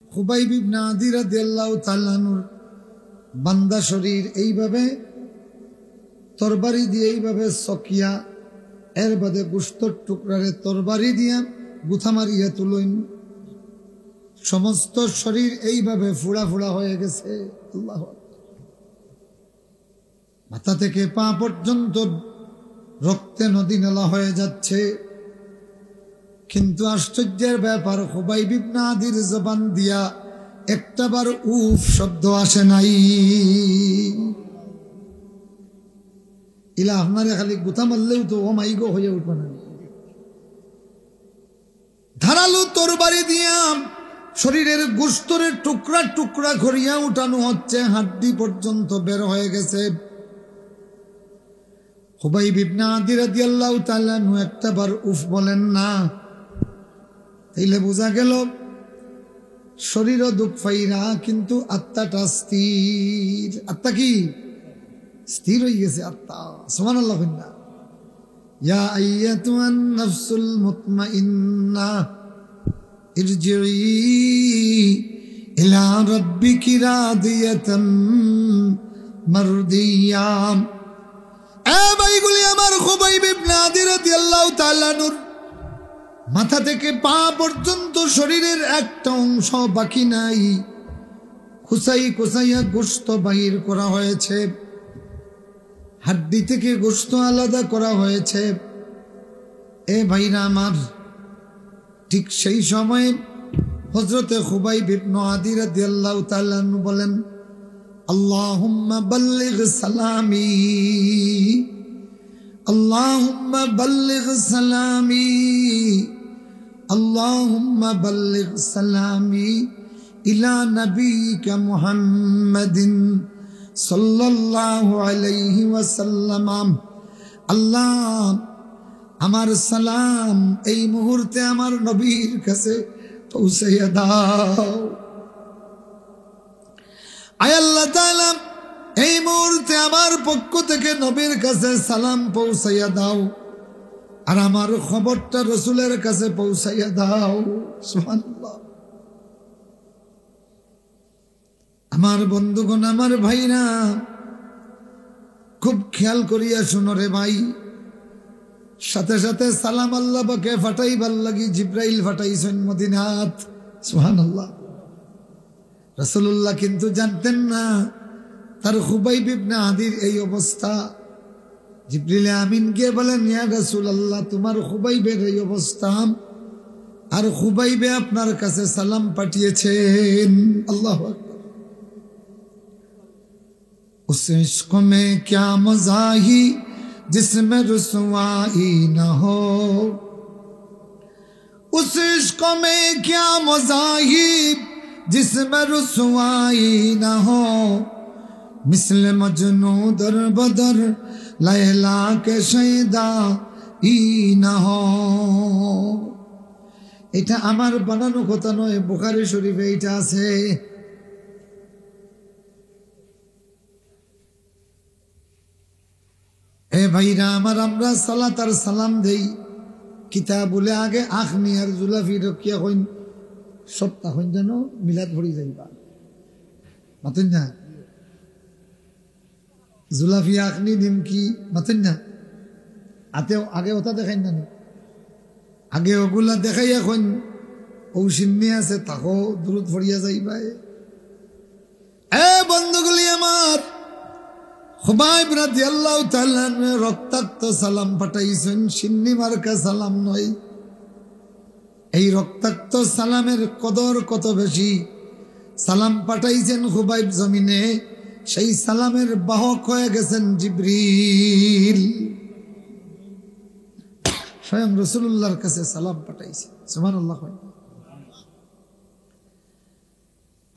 খুবাইব ইবনে আদি রাদিয়াল্লাহু তাআলা আনহুর বান্দা শরীর এইভাবে তরবারি দিয়ে এইভাবে সকিয়া এর বাদে গোশতর টুকরারে তরবারি দিয়া গুথা মারিয়া তুলইন, সমস্ত শরীর এইভাবে ফুড়া ফুড়া হয়ে গেছে। আল্লাহু আকবার। মাথা থেকে পা পর্যন্ত রক্তে নদী নালা হয়ে যাচ্ছে। কিন্তু আশ্চর্যের ব্যাপার, খুবাইব ইবনে আদির জবান দিয়া একটাবার উফ শব্দ আসে নাই। ইলা আপনারে খালি গুথা মারলেও তো ও মাইগো হয়ে উঠবে না। ধারালো তরবারি দিয়া শরীরের গোশতরের টুকরা টুকরা করিয়া উঠানো হচ্ছে, হাড্ডি পর্যন্ত বের হয়ে গেছে। খুবাইব ইবনে আদি রাদিয়াল্লাহু তাআলা আনহু একটাবার উফ বলেন না, তাইলে বোঝা গেল শরীরও দুঃখ ফাইরা কিন্তু আত্মাটা স্থির। আত্মা কি স্থির হয়ে গেছে? আত্মা সুবহানাল্লাহ। ইয়া আইয়াতুহান নাফসুল মুতমাইন্নাহ ইরজিই ইলা রাব্বিকি রাদিয়াতাম মারদিয়া। এ ভাইগুলি আমার, খুবাইব ইবনে আদি রাদিয়াল্লাহু তাআলা আনহুর মাথা থেকে পা পর্যন্ত শরীরের একটা অংশ বাকি নাই। খুসাই খুসাইয়া গোশত বাহির করা হয়েছে, হাড্ডি থেকে গোশত আলাদা করা হয়েছে। এ ভাইরা আমার, ঠিক সেই সময়ে হযরতে খুবাইব ইবনে আদি রাদিয়াল্লাহু তাআলা আনহু বলেন, আল্লাহুম্মা বাল্লিগ সালামি, আল্লাহুম্মা বাল্লিগ সালামি, আল্লাহুম্মা বাল্লিগ সালামি ইলা নবিয়িকা মুহাম্মাদিন সাল্লাল্লাহু আলাইহি ওয়াসাল্লাম। আল্লাহ, আমার সালাম এই মুহূর্তে আমার নবীর কাছে পৌঁছাইয়া দাও। আয় আল্লাহ তাআলা, এই মুহূর্তে আমার পক্ষ থেকে নবীর কাছে সালাম পৌঁছাইয়া দাও, আর আমার খবরটা রাসূলের কাছে পৌঁছাইয়া দাও। সুবহানাল্লাহ। আমার বন্ধুগণ, আমার ভাইরা, খুব খেয়াল করিয়া শুনো রে ভাই। সাথে সাথে সালাম আল্লাহ পাকে ফাটাইবার লাগি জিব্রাইল ফাটাইছেন মদিনাত। সুবহানাল্লাহ। রাসূলুল্লাহ কিন্তু জানতেন না তার খুবাইব ইবনে আদির এই অবস্থা। জিবরিল আমিন গিয়ে বলেন, ইয়া রাসূলুল্লাহ, তোমার খুবাইবের এই অবস্থা, আর খুবাইবে আপনার কাছে সালাম পাঠিয়েছেন। আল্লাহু আকবার। उस इश्क में क्या मज़ाही जिसमें रुसवाई न हो, उस इश्क में क्या मज़ाही जिसमें रुसवाई न हो, मिसल मजनू दर बदर लैला के शैदा ই না हो। এটা আমার বানানো কথা নয়, বুখারী শরীফে এটা আছে। এ ভাইরা আমার, আমরা সালাত আর সালাম দেই কিতাবুলে আগে আখনি আর জুলাফি রকিয়া হইন সপ্তাহ হইন যেন মিলাদ ভরি যাইবা মাতেন না। জুলাফি আখনি নিমকি মাতেন না। আতেও আগে ওটা দেখাইন না, আগে ওগুলা দেখাই। এখন ঔষিন্নি আছে, তাকো দূরত ভরিয়া যাইবা। এ বন্ধুগুলি আমার, খুবাইব রাদিয়াল্লাহু তাআলা রক্তাক্ত সালাম পাঠাইছেন, সিন্নি মার্কা সালাম নয়। এই রক্তাক্ত সালামের কদর কত বেশি। সালাম পাঠাইছেন খুবাইব জমিনে, সেই সালামের বাহক হয়ে গেছেন জিবরিল। স্বয়ং রাসূলুল্লাহর কাছে সালাম পাঠাইছে। সুবহানাল্লাহ।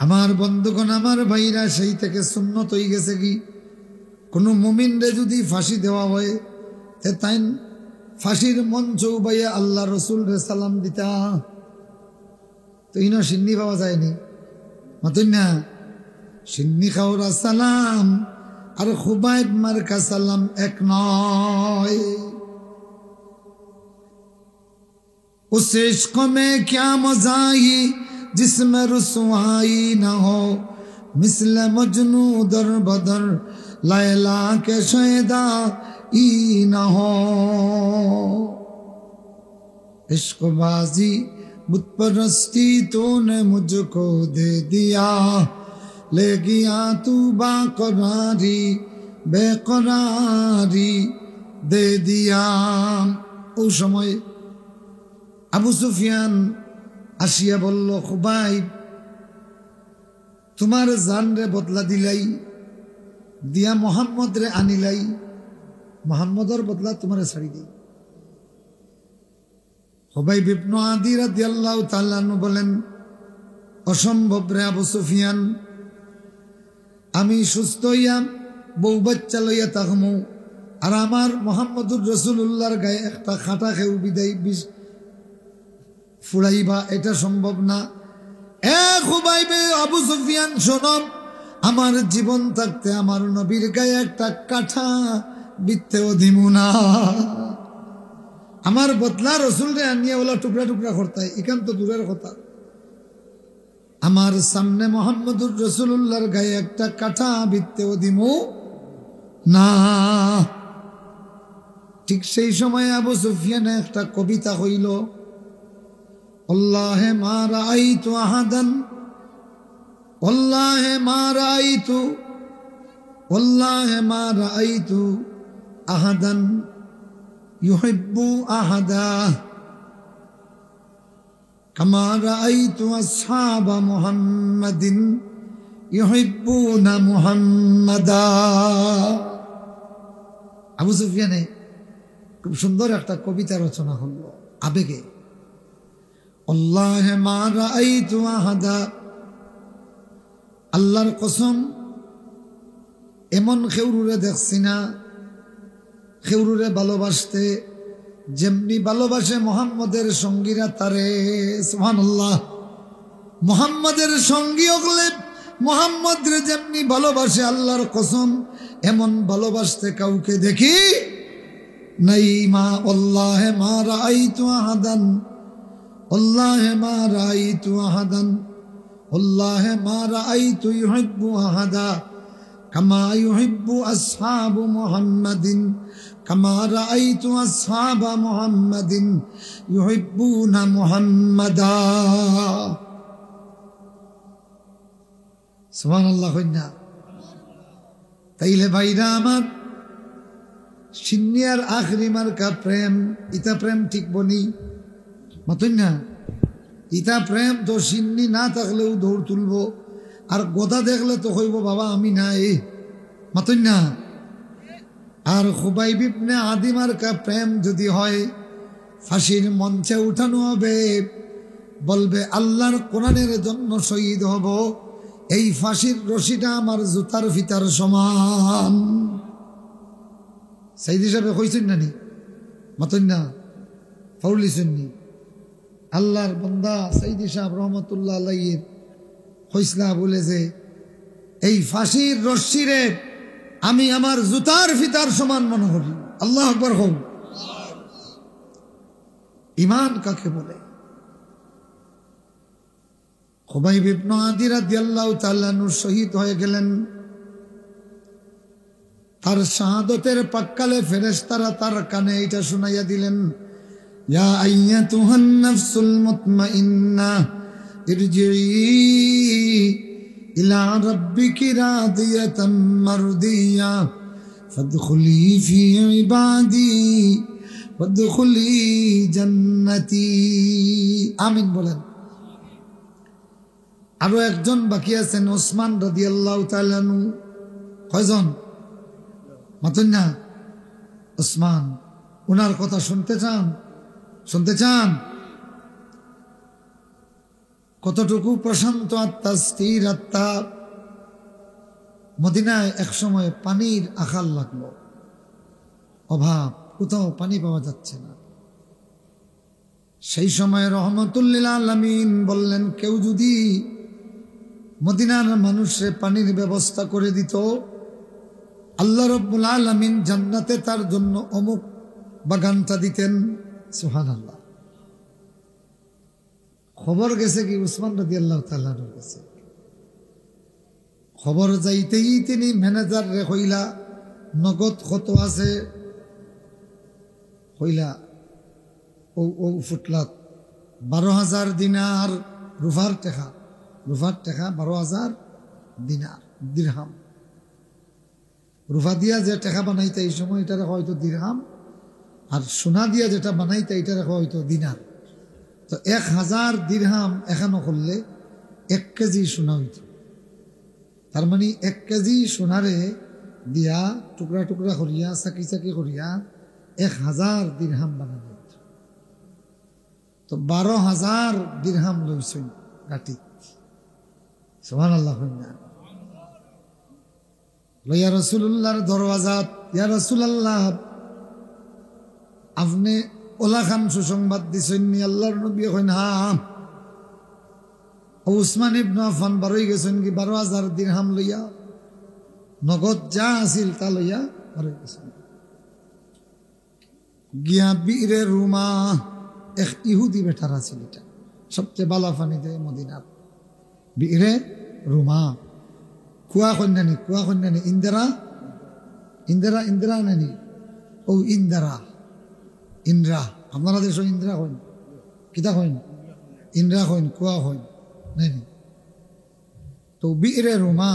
আমার বন্ধুগণ, আমার ভাইরা, সেই থেকে সুন্নত হয়ে গেছে কি, কোন মুমিনরে যদি ফাঁসি দেওয়া হয়, তাই ফাঁসির মঞ্চ উবাইয়া আল্লাহ রসুলরে সালাম দিতা। তো ইনো সিন্নি পাওয়া যায়নি মতন না। সিন্নি খাওয়া সালাম আর খুবাইব মার্কা সালাম এক নয়। उस इश्क में क्या मज़ाही जिसमें रुसवाई न हो मिसले मजनू दर बदर लैला के शैदा ई न हो इश्कबाजी बुत परस्ती तूने मुझको दे दिया ले गया तू बाकरारी बेकरारी दे दिया ओ समय আবু সুফিয়ান আসিয়া বলল খুবাইব তোমার জান রে বদলা দিলাই দিয়া মোহাম্মদ রে আনিলাই মোহাম্মদর বদলা তোমার ছাড়ি দিই খুবাইব ইবনে আদি রাদিয়াল্লাহু তাআলা আনহু বলেন অসম্ভব রে আবু সুফিয়ান আমি সুস্থ হইয়া বউ বাচ্চা লইয়া থাকমু আর আমার মুহাম্মদুর রাসূলুল্লাহর গায়ে একটা খাটা খেউ বিদায় ফুরাইবা এটা সম্ভব না এ খুবাইবে আবু সুফিয়ান শোনো আমার জীবন থাকতে আমার নবীর গায়ে একটা কাঠা বিত্তেও দিমু না আমার বদলা রসুলরে আনিয়ে ওলা টুকরা টুকরা করতে এখান তো দূরের কথা আমার সামনে মুহাম্মদুর রাসূলুল্লাহর গায়ে একটা কাঠা বিত্তেও দিমু না ঠিক সেই সময় আবু সুফিয়ান একটা কবিতা হইল والله ما رأيت أحدا والله ما رأيت والله ما رأيت أحدا يحب أحدا كما رأيت أصحاب محمد يحبون محمدا আবু সুফিয়ানে খুব সুন্দর একটা কবিতা রচনা হলো আবেগে আল্লাহ মা রাআইতু আহাদা আল্লাহর কসম এমন খেউরুরে দেখছি না খেউরুরে ভালোবাসতে যেমনি ভালোবাসে মোহাম্মদের সঙ্গীরা তারে সুবহানাল্লাহ মোহাম্মদের সঙ্গী হলে মোহাম্মদরে যেমনি ভালোবাসে আল্লাহর কসম এমন ভালোবাসতে কাউকে দেখি নাই মা আল্লাহ মা রাআইতু আহাদান والله ما رأيت أحدا والله ما رأيت يحب أحدا كما يحب أصحاب محمد كما رأيت أصحاب محمد يحبون محمدا سبحان الله خينا তাইলে ভাইরা আমার সিনিয়র আখরি মার্কা প্রেম ইতা প্রেম ঠিক বনি মতন না ইতা প্রেম তো সিন্নি না থাকলেও দৌড় তুলবো আর গোদা দেখলে তো কইব বাবা আমি নাই মতন না আর খুবাইব ইবনে আদি মার্কা প্রেম যদি হয় ফাঁসির মঞ্চে উঠানো হবে বলবে আল্লাহর কোরআনের জন্য শহীদ হব এই ফাঁসির রশিটা আমার জুতার ফিতার সমান সাইদ হিসাবে কইছেন না নি মতন না ফাউলিছেননি আল্লাহর বান্দা সাইদি সাহেব রহমতুল্লাহ আলাইহির ফয়সলা বলে যে এই ফাঁসির রশ্মিরে আমি আমার জুতার ফিতার সমান মনে করি আল্লাহু আকবার হোক ঈমান কাকে বলে খুবাইব ইবনে আদি রাদিয়াল্লাহু তাআলা আনহু শহীদ হয়ে গেলেন তার শাহাদতের পাক্কালে ফেরেশতারা তার কানে এটা শুনাইয়া দিলেন يا أيتها النفس المطمئنة ارجعي إلى ربك راضية مرضية فادخلي في عبادي وادخلي جنتي آمين বলেন আরো একজন বাকি আছেন ওসমান রাদিয়াল্লাহু তাআলা আনহু কয়জন মতন না ওসমান ওনার কথা শুনতে চান কতটুকু প্রশান্ত আত্মা স্থির আত্মা মদিনায় একসময় পানির আকাল লাগলো অভাব কোথাও পানি পাওয়া যাচ্ছে না সেই সময় রহমতুল্লিল আলামিন বললেন কেউ যদি মদিনার মানুষে পানির ব্যবস্থা করে দিত আল্লাহ রাব্বুল আলামিন জান্নাতে তার জন্য অমুক বাগানটা দিতেন সুবহানাল্লাহ খবর গেছে কি উসমান রাদিয়াল্লাহু তাআলা আনহুর কাছে। খবর যাইতেই তিনি ম্যানেজার রে কইলা নগদ কত আছে, কইলা ও ফুটলাত 12,000 দিনার রুফার টাকা, 12,000 দিনার দিরহাম। রুফা দিয়া যে টাকা বানাইতে এই সময় এটা রাখা হয়তো দিরহাম, আর সোনা দিয়া যেটা বানাইতে এটা রাখা হয়তো দিনার। তো 1,000 দিরহাম এখানো করলে 1 কেজি সোনা হইত। তার মানে 1 কেজি সোনারে দিয়া টুকরা টুকরা করিয়া চাকি চাকি করিয়া 1,000 দিরহাম বানানো হইত। তো 12,000 দিরহাম লইছেন গাটি। সুবহানাল্লাহ। লইয়া রাসূলুল্লাহর দরওয়াজাত, ইয়া রাসূলুল্লাহ আপনি ওলা খান সুসংবাদ দিছেন নি? আল্লাহর নবী কইন হ্যাঁ। উসমান ইবনে আফফান বারই গেছেন কি 12,000 দিরহাম লইয়া, নগদ যা আছিল তা লইয়া বারই গেছেন। গিয়া বীরে রুমা এক ইহুদি বেটার আছিল, এটা সবচেয়ে বালা পানি দেয় মদিনার। বীরে রুমা কুয়া কন্যানি, কুয়া কন্যানি ইন্দিরা, ইন্দিরা ইন্দিরা নানি ও ইন্দিরা ইন্দ্রা। আপনারা দেশ ইন্দ্রা হইন, কিতা হইন? ইন্দ্রা হইন, কুয়া হইন নানি। তো বীরে রুমা,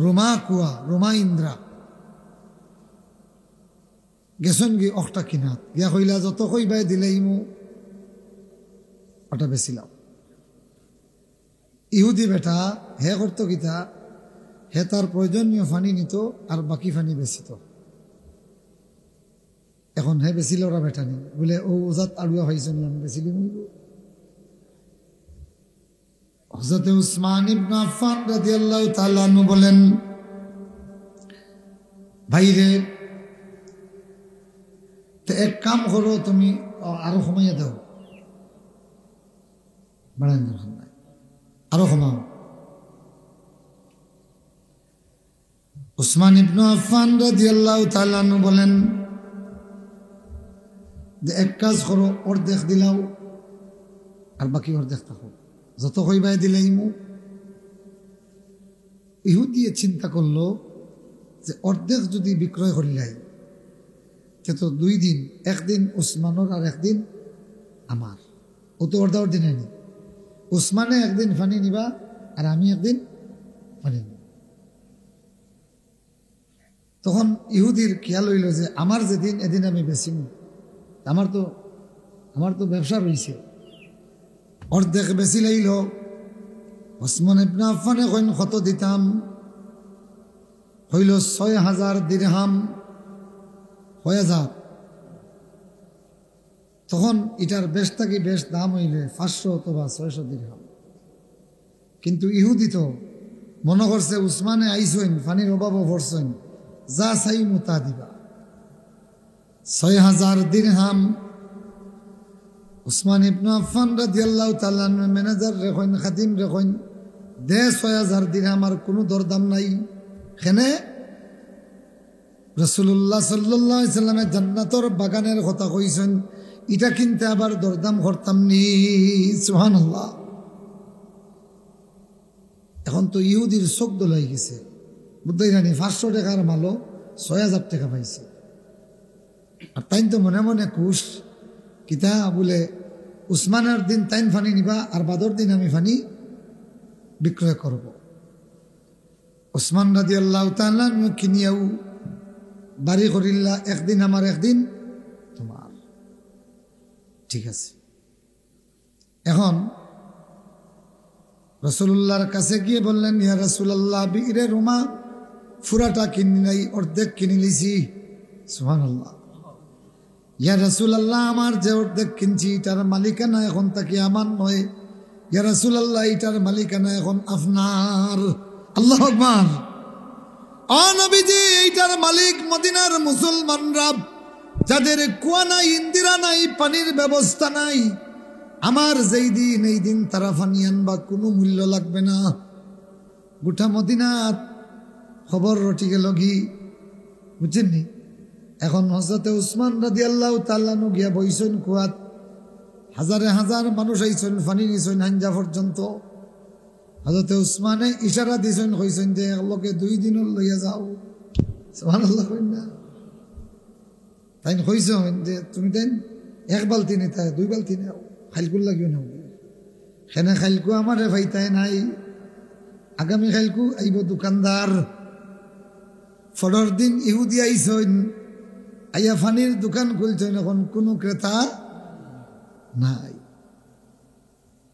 রুমা কুয়া, রুমা ইন্দ্রা গেছেন কি অকটা কিনাত গিয়া কইলা যত কইবাই দিলে ইমু ওটা বেছিলাম। ইহুদি বেটা হে করতো কিতা, হে তার প্রয়োজনীয় ফানি নিত আর বাকি ফানি বেচিত। এখন হে বেচিল ওরা বেটা নি বলে ও ওজাত আড়ুয়া ভাইছেন আমি বেচিলি মুইব। হযরত উসমান ইবনে আফফান রাদিয়াল্লাহু তাআলা আনহু বলেন, ভাইরে তো এক কাম করো, তুমি আরো কমাইয়া দাও, বাড়ান দরকার নাই, আরো কমাও। উসমান ইবনে আফফান রাদিয়াল্লাহু তাআলা আনহু বলেন যে এক কাজ করো, অর্ধেক দিলাও আর বাকি অর্ধেক থাকো, যত কইবাই দিলেই মু। ইহুদি চিন্তা করলো যে অর্ধেক যদি বিক্রয় করিলাই তো 2 দিন, একদিন উসমানের আর একদিন আমার, ও তো অর্ধা অর্ধি নেয়নি। উসমানে একদিন ফানি নিবা আর আমি একদিন ফানি নিব। তখন ইহুদির খেয়াল হইল যে আমার যেদিন এদিন আমি বেচিম, আমার তো ব্যবসা রয়েছে। অর্ধেক বেশি লাইল। ওসমান ইবনে আফফানে কইন কত দিতাম? হইল 6,000 দিরহাম, 6,000। তখন এটার বেশ থাকি বেশ দাম হইলে 500 অথবা 600 দিরহাম। কিন্তু ইহুদি তো মনে করছে উসমানে আইসেন, ফানির অভাবও পড়ছেন, যা চাই মুতা দিবা। 6,000 দিরহাম উসমান ইবনে আফফান রাদিয়াল্লাহু তাআলা ম্যানেজার রেখেন, খাদিম রেখেন, দে 6,000 দিরহাম, আর কোনো দরদাম নাই। কেনে রাসূলুল্লাহ সাল্লাল্লাহু আলাইহি সাল্লামে জান্নাতের বাগানের কথা কইছেন, এটা কিনতে আবার দরদাম করতাম নি। সুবহানাল্লাহ। এখন তো ইহুদির চোখ দোলাই গেছে, বুঝতেই জানি 500 টাকার মালও 6,000 টাকা পাইছে। আর তাই তো মনে মনে খুশ, কিতা বলে উসমানের দিন তাইন ফানি নিবা আর বাদর দিন আমি ফানি বিক্রয় করব। উসমান রাদিয়াল্লাহু তাআলা কিনিয়াও বাড়ি করিল্লা, একদিন আমার একদিন তোমার। ঠিক আছে। এখন রাসূলুল্লাহর কাছে গিয়ে বললেন, ইয়া রাসূলুল্লাহ বীরে রুমা ফুরাটা কিনি নাই, অর্ধেক কিনে লিছি। সুবহানাল্লাহ। ইয়া রাসূলুল্লাহ আমার যে অর্ধেক কিনছি এটার মালিকানা এখন তাকে আমার নয়। ইয়া রাসূলুল্লাহ এটার মালিকানা এখন আপনার। আল্লাহু আকবার। ও নবীজি, এইটার মালিক মদিনার মুসলমানরা, যাদের কুয়া নাই, ইন্দিরা নাই, পানির ব্যবস্থা নাই। আমার যেই দিন এই দিন তারা পানি আনবা, কোনো মূল্য লাগবে না। গোটা মদিনাত খবর রটি গেল গি, বুঝছেননি? এখন হযরতে উসমান রাদিয়াল্লাহু তাআলা গিয়া বইছেন কুয়াত। হাজারে হাজার মানুষ আইছেন ফানি নিছেন হাঞ্জা পর্যন্ত। হযরতে উসমানে ইশারা দিছেন কইছেন যে লোকে 2 দিন লইয়া যাও। সুবহানাল্লাহ কইন না তাই কইছেন যে তুমি দেন 1 বালতি নিতে 2 বালতি নাও খাইলকুল লাগিও নাও সেনে খাইলকু আমারে ভাইতাই নাই আগামী খাইলকু আইব দোকানদার ফড়র দিন ইহুদি আইছেন আইয়া ফানির দোকান খুলছেন এখন কোনো ক্রেতা নাই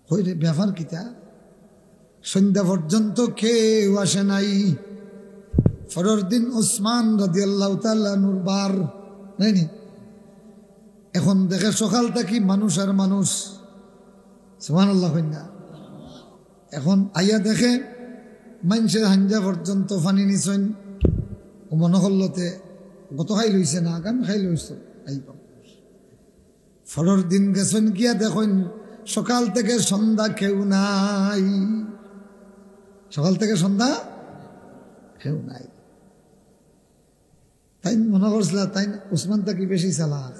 কইরে ব্যাপার কিতা সন্ধ্যা পর্যন্ত কেউ আসে নাই ফড়র দিন ওসমান রাদিয়াল্লাহু তাআলা নূর বার নাইনি এখন দেখে সকাল থেকে মানুষ আর মানুষ সুবহানাল্লাহ কইনা এখন আইয়া দেখে মানুষের হাঞ্জা পর্যন্ত ফানি নিছেন ও মনে করলতে গত খাই লইছে না আগাম খাই লইছ আইব ফড়র দিন গেছেন গিয়া দেখেন সকাল থেকে সন্ধ্যা কেউ নাই সকাল থেকে সন্ধ্যা কেউ নাই তাই মনে করছিল তাই উসমান তাকে বেশি চালাক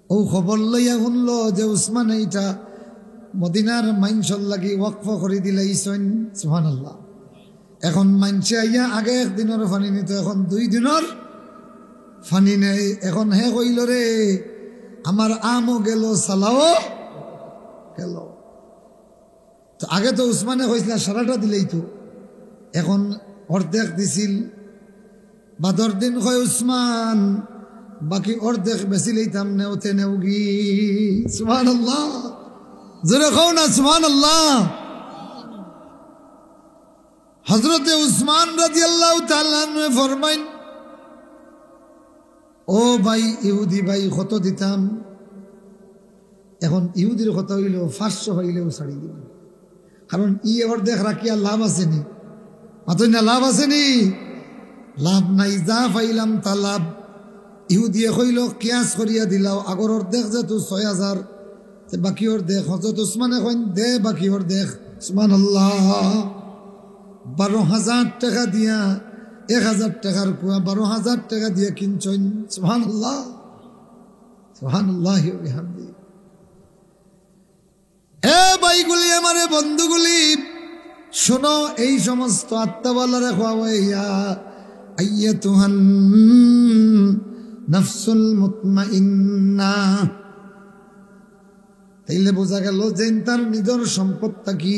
ও খবর লইয়া শুনল যে উসমান এইটা মদিনার মাইনসর লাগি ওয়াকফ করে দিলাইছেন সুবহানাল্লাহ এখন মাইনসে আইয়া আগে 1 দিনের ফানি নিত এখন 2 দিনের ফানি নেই এখন হে কইল রে আমার আমও গেল সালাও গেল তো আগে তো উসমানে কইছিল সারাটা দিলেই তো এখন অর্ধেক দিছিল বাদর দিন কয় উসমান বাকি অর্ধেক বেশি লইতাম নেওতে নেওগি সুবহানাল্লাহ জোরে কও না সুবহানাল্লাহ হযরতে উসমান রাদিয়াল্লাহু তাআলা আনহু ফরমাইন ও ভাই ইহুদি ভাই কত দিতাম এখন ইহুদির কথা হইল 500 হইলেও ছাড়ি দিব কারণ অর্ধেক রাখিয়া লাভ আসেনি মাত্র না লাভ আসেনি লাভ নাই যা পাইলাম তা লাভ ইহুদিয়ে কইল কিয়াস করিয়া দিলাও আগর অর্ধেক যেহেতু 6000 বাকি অর্ধেক হযরত উসমানে কইন দে বাকি অর্ধেক সুবহানাল্লাহ 12,000 টাকা দিয়া 1000 টাকার কুয়া 12,000 টাকা দিয়ে কিনছেন সুবহানাল্লাহ সুবহানাল্লাহি ওয়া বিহামদি এ ভাইগুলি আমারে বন্ধুগুলি শোনো এই সমস্ত আত্মাওয়ালারে খাওয়াইয়া আইয়াতুহান নাফসুল মুতমাইন্না তাইলে বোঝা গেল যে তার নিজের সম্পদটা কি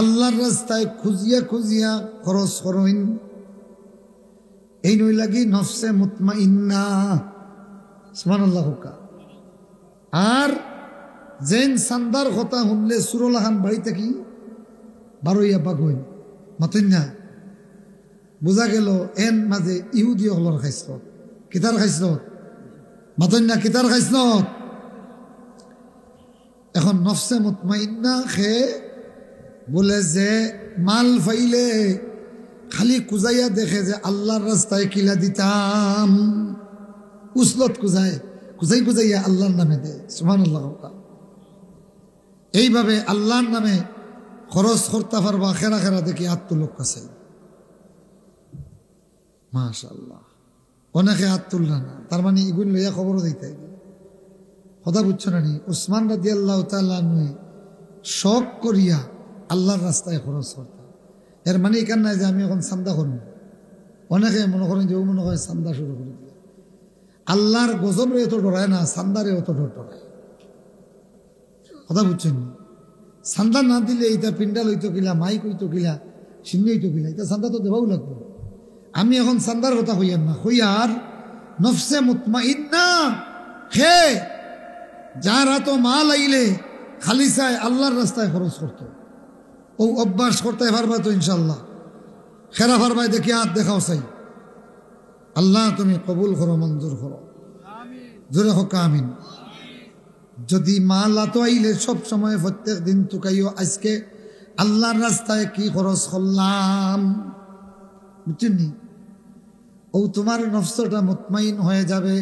আল্লাহর রাস্তায় খুঁজিয়া খুঁজিয়া খরচ করেন এই নই লাগি নফসে মুতমাইন্না সুবহানাল্লাহ আর যেন সান্দার কথা শুনলে সুরলাহান বাড়িতে কি বারোইয়া বাঘ হইন মাতইন না বোঝা গেল এন মাঝে ইহুদি হলর খাইছিল কিতার খাইছিল মাতইন না কিতার খাইছিল এখন নফসে মুতমাইন্না খে বলে যে মাল ফাইলে খালি কুজাইয়া দেখে যে আল্লাহর রাস্তায় কিলা দিতাম উসলত কুজাই কুজাইয়া আল্লাহর নামে দে সুবহানাল্লাহ এইভাবে আল্লাহর নামে খরচ করতে পারবা খেরা খেরা দেখি আত্মলোক কাছে মাশাআল্লাহ অনেকে হাত তুলল না তার মানে এগুলো লইয়া খবরও দিতে কথা বুঝছো না নি উসমান রাদিয়াল্লাহু তাআলা আনহু শখ করিয়া আল্লাহর রাস্তায় খরচ করতাম এর মানে এখান নাই যে আমি এখন চান্দা করব অনেকে মনে করেন যে ও মনে হয় চান্দা শুরু করে দিল আল্লাহর গজবরে এত ডরায় না চান্দারে অত ডরায় কথা বুঝছেন চান্দা না দিলে এইটা পিন্ডাল হইতো কিলা মাইক হইতো কিলা সিংহ হইতো কিলা এটা চান্দা তো দেবাও লাগবে আমি এখন চান্দার কথা হইয়ার না হইয়ার নফসে মুতমাইন্না হে যারা তো মাল আইলে খালি চাই আল্লাহর রাস্তায় খরচ করতো ও অভ্যাস করতে পারবা তো ইনশাল্লাহ খেরা পারবাই দেখি হাত দেখাও চাই আল্লাহ তুমি কবুল করো মঞ্জুর করো জোরে হোক আমিন যদি মাল আতো আইলে সব সময় প্রত্যেক দিন তুকাইও আজকে আল্লাহর রাস্তায় কি খরচ করলাম বুঝছেন নি ও তোমার নফসটা মুতমাইন হয়ে যাবে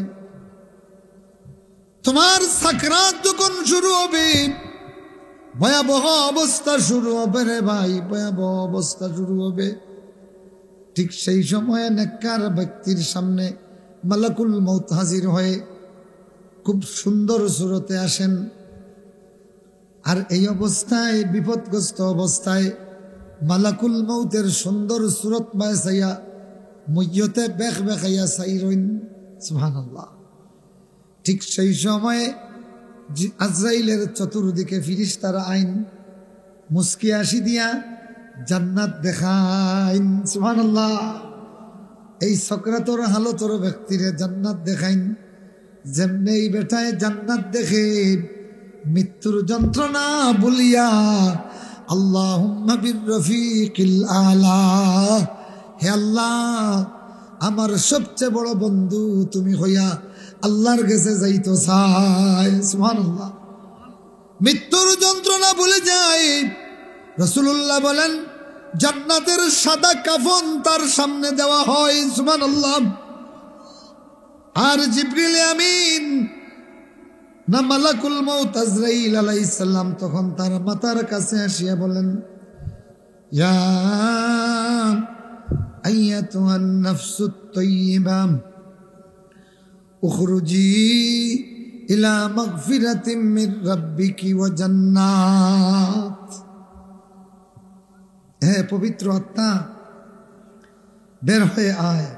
তোমার সাকরাত যখন শুরু হবে ভয়াবহ অবস্থা শুরু হবে রে ভাই ভয়াবহ অবস্থা শুরু হবে ঠিক সেই সময়ে নেককার ব্যক্তির সামনে মালাকুল মউত হাজির হয়ে খুব সুন্দর সুরতে আসেন। আর এই অবস্থায়, বিপদগ্রস্ত অবস্থায় মালাকুল মৌতের সুন্দর সুরত মায় চাইয়া মইয়তে বেখ বেখাইয়া চাইরইন। সুবহানাল্লাহ। ঠিক সেই সময়ে আজরাইলের চতুর্দিকে ফিরিস্তারা আইন মুস্কি আসি দিয়া জান্নাত দেখাইন। সুবহানাল্লাহ। এই সকরাতর হালতর ব্যক্তিরে জান্নাত দেখাইন। যেমনি এই বেটায় জান্নাত দেখে মৃত্যুর যন্ত্রণা বলিয়া আল্লাহুম্মা বিররফিকিল আলা, হে আল্লাহ আমার সবচেয়ে বড় বন্ধু তুমি হইয়া আল্লাহর কাছে যাইতো চাই। সুবহানাল্লাহ। মৃত্যুর যন্ত্রণা ভুলে যায়। রাসূলুল্লাহ বলেন জান্নাতের সাদা কাফন তার সামনে দেওয়া হয়। সুবহানাল্লাহ। আর জিবরিল আমিন না মালাকুল মউত আজরাইল আলাইহিস সালাম তখন তার মাথার কাছে আসিয়া বলেন, ইয়া আইয়াতুহান নাফসুত তাইয়্যিবা উখরুজি ইলা মাগফিরাতিম মির রাব্বিকি ওয়া জান্নাত। হে পবিত্র আত্মা, বের হয়ে আয়।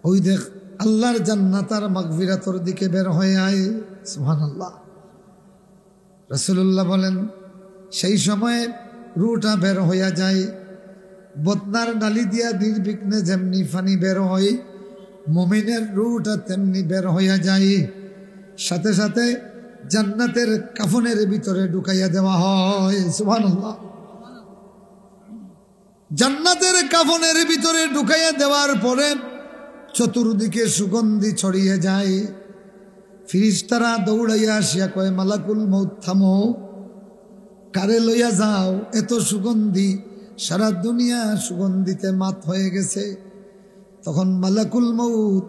ওই দেখ আল্লাহর জান্নাত আর মাগফিরাতের দিকে বের হয়ে আয়। সুবহানাল্লাহ। রাসূলুল্লাহ বলেন সেই সময়ে রুটা বের হইয়া যায়। বদনার নালি দিয়া নির্বিঘ্নে যেমনি পানি বের হয়, মুমিনের রুটা তেমনি বের হইয়া যায়। সাথে সাথে জান্নাতের কাফনের ভিতরে ঢুকাইয়া দেওয়া হয়। সুবহানাল্লাহ। জান্নাতের কাফনের ভিতরে ঢুকাইয়া দেওয়ার পরে চতুর্দিকে সুগন্ধি ছড়িয়ে যায়। ফিরিস্তারা দৌড়াইয়া আসিয়া কয়, মালাকুল মউত থামো, কারে লইয়া যাও? এত সুগন্ধি, সারা দুনিয়া সুগন্ধিতে মাত হয়ে গেছে। তখন মালাকুল মউত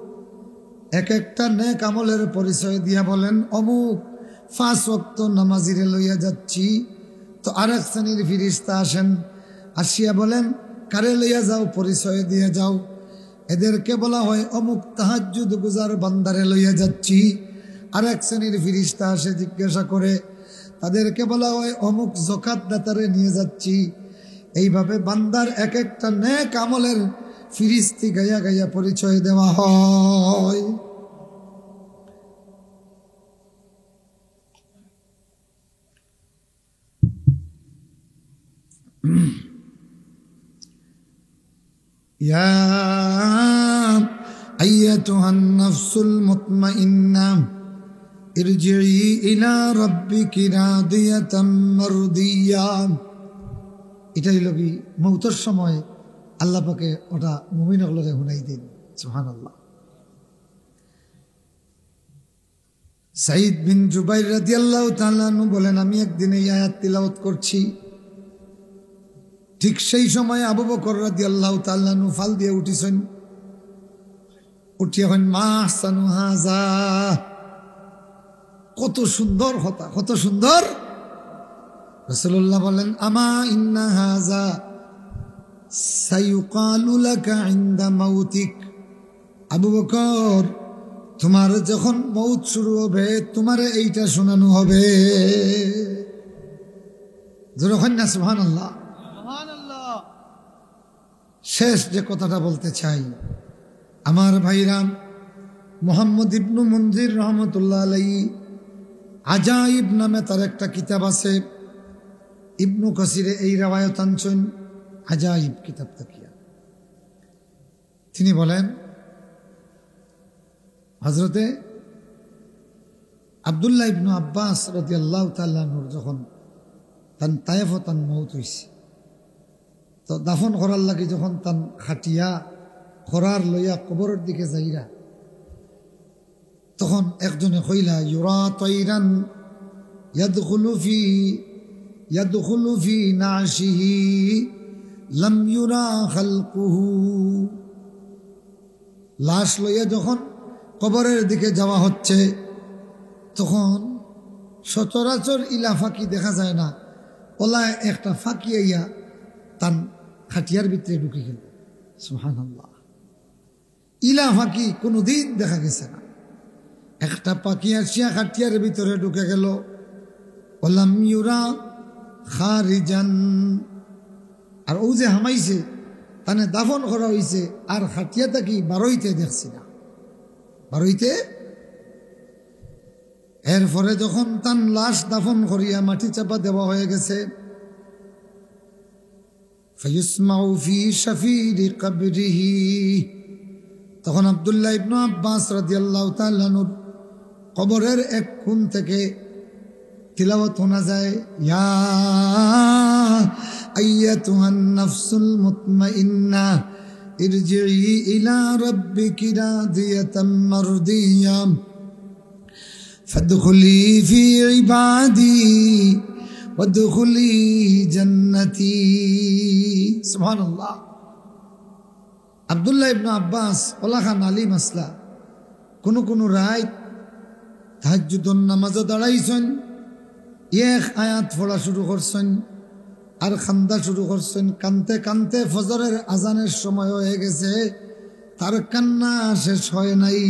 এক একটা নেক আমলের পরিচয় দিয়া বলেন, অমুক 5 ওয়াক্ত নামাজিরে লইয়া যাচ্ছি। তো আর এক শ্রেণীর ফিরিস্তা আসেন, আসিয়া বলেন, কারে লইয়া যাও? পরিচয় দিয়ে যাও। এদেরকে বলা হয় অমুক তাহাজ্জুদ গুজার বান্দারে লইয়া যাচ্ছি। আর এক শ্রেণীর ফিরিস্তা আসে, জিজ্ঞাসা করে, তাদেরকে বলা হয় অমুক যাকাত দাতারে নিয়ে যাচ্ছি। এইভাবে বান্দার এক একটা নেক আমলের ফিরিস্তি গাইয়া গাইয়া পরিচয় দেওয়া হয়। ইয়া আইয়াতুহান নাফসুল মুতমাইন্না ইরজিই ইলা রাব্বিকি রাদিয়াতাম মারদিয়া। এটাই লগি মৌতের সময় আল্লাহ পাকে ওটা মুমিনগুলোকে শুনাই দিন। সুবহানাল্লাহ। সাইদ বিন জুবাইর রাদিয়াল্লাহু তাআলা আনহু বলেন, আমি একদিন এই আয়াত তিলাওয়াত করছি। ঠিক সেই সময় আবু বকর রাদিয়াল্লাহু তাআলা আনহু ফাল দিয়ে উঠিছেন। উঠিয়া হন, মা আহসানু হাযা, কত সুন্দর কথা, কত সুন্দর। রাসূলুল্লাহ বলেন, আমা ইন্না হাযা সায়ুকালু লাকা ইনদা মাউতিক। আবু বকর, তোমার যখন মৌত শুরু হবে তোমার এইটা শোনানো হবে। যখন না সুবহানাল্লাহ। শেষ যে কথাটা বলতে চাই, আমার ভাইরাম, মুহাম্মদ ইবনু মুনজির রহমতুল্লাহ আলাইহি আজাইব নামে তার একটা কিতাব আছে। ইবনু কাসিরে এই রাওয়ায়াত আনছেন আজাইব কিতাব তাকিয়া। তিনি বলেন, হযরতে আব্দুল্লাহ ইবনু আব্বাস রাদিয়াল্লাহু তাআলা আনহু যখন তান তায়েফ তান মৌত হইছে, তো দাফন করার লাগি যখন তান খাটিয়া খরার লইয়া কবরের দিকে যাইরা, তখন একজনে কইলা, ইউরা তাইরান ইয়াদখুলু ফি নাশিহি লাম ইউরা খালকুহু। লাশ লইয়া যখন কবরের দিকে যাওয়া হচ্ছে, তখন সচরাচর ইলা ফাঁকি দেখা যায় না, ওলা একটা ফাঁকি আইয়া তান খাটিয়ার ভিতরে ঢুকে গেল। সুবহানাল্লাহ। ইলা ফাঁকি কোনোদিন দেখা গেছে না। একটা পাখি আসিয়া খাটিয়ার ভিতরে ঢুকে গেল। ওলাম ইউরা খারিজান, আর ও যে হামাইছে তানে দাফন করা হয়েছে, আর খাটিয়াটা কি বারোইতে দেখছি না, বারোইতে। এরপরে যখন তার লাশ দাফন করিয়া মাটি চাপা দেওয়া হয়ে গেছে, ফায়ুসমাউ ফি শাফিরি কবরিহি, তখন আব্দুল্লাহ ইবনে আব্বাস রাদিয়াল্লাহু তাআলা আনহুর কবরের এক কোণ থেকে তিলাওয়াত শোনা যায়, ইয়া আইয়াতুহান নাফসুল মুতমাইন্নাহ ইরজিই ইলা রাব্বিকি রাদিয়াতাম মারদিয়া ফাদখুলি ফি ইবাদি ওয়াদখুলি জান্নাতি। সুবহানাল্লাহ। আব্দুল্লাহ ইবনে আব্বাস ওলাখান আলী মাসলা কোন রাত তাহাজ্জুদের নামাজে দাঁড়াইছেন, এক আয়াত পড়া শুরু করছেন আর খান্দা শুরু করছেন। কানতে কানতে ফজরের আজানের সময় হয়ে গেছে, তার কান্না শেষ হয় নাই।